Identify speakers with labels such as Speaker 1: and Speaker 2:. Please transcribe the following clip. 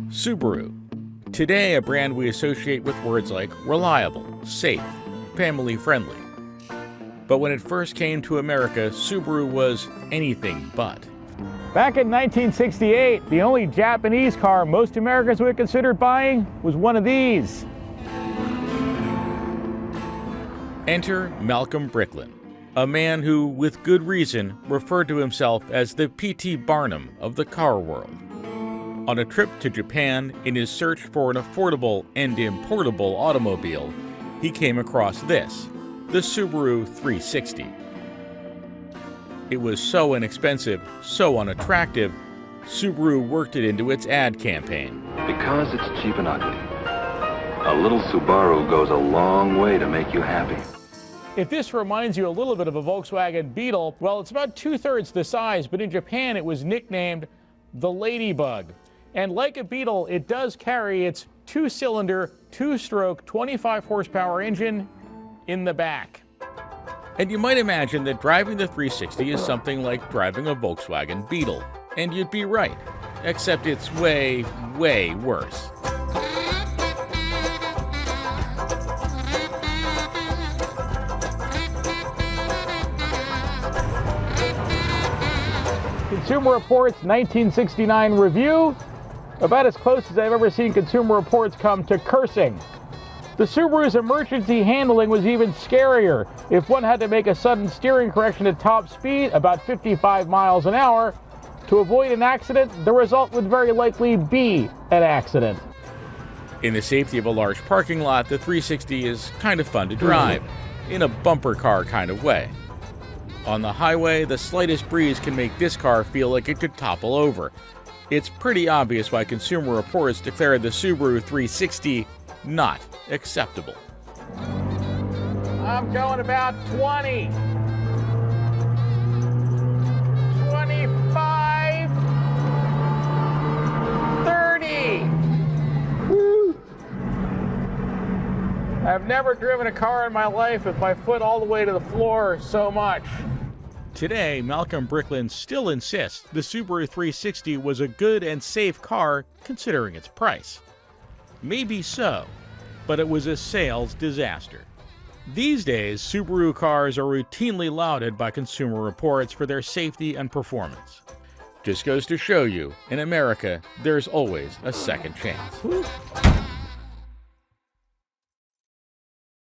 Speaker 1: Subaru. Today, a brand we associate with words like reliable, safe, family-friendly. But when it first came to America, Subaru was anything but.
Speaker 2: Back in 1968, the only Japanese car most Americans would have considered buying was one of these.
Speaker 1: Enter Malcolm Bricklin, a man who, with good reason, referred to himself as the P.T. Barnum of the car world. On a trip to Japan, in his search for an affordable and importable automobile, he came across this, the Subaru 360. It was so inexpensive, so unattractive, Subaru worked it into its ad campaign.
Speaker 3: Because it's cheap and ugly, a little Subaru goes a long way to make you happy.
Speaker 2: If this reminds you a little bit of a Volkswagen Beetle, well, it's about 2/3 the size, but in Japan it was nicknamed the Ladybug. And like a Beetle, it does carry its two-cylinder, two-stroke, 25-horsepower engine in the back.
Speaker 1: And you might imagine that driving the 360 is something like driving a Volkswagen Beetle. And you'd be right, except it's way, way worse.
Speaker 2: Consumer Reports 1969 review, about as close as I've ever seen Consumer Reports come to cursing. The Subaru's emergency handling was even scarier. If one had to make a sudden steering correction at top speed, about 55 miles an hour, to avoid an accident, the result would very likely be an accident.
Speaker 1: In the safety of a large parking lot, the 360 is kind of fun to drive, in a bumper car kind of way. On the highway, the slightest breeze can make this car feel like it could topple over. It's pretty obvious why Consumer Reports declared the Subaru 360 not acceptable.
Speaker 2: I'm going about 20. 25. 30. Woo. I've never driven a car in my life with my foot all the way to the floor so much.
Speaker 1: Today, Malcolm Bricklin still insists the Subaru 360 was a good and safe car considering its price. Maybe so, but it was a sales disaster. These days, Subaru cars are routinely lauded by Consumer Reports for their safety and performance. Just goes to show you, in America, there's always a second chance.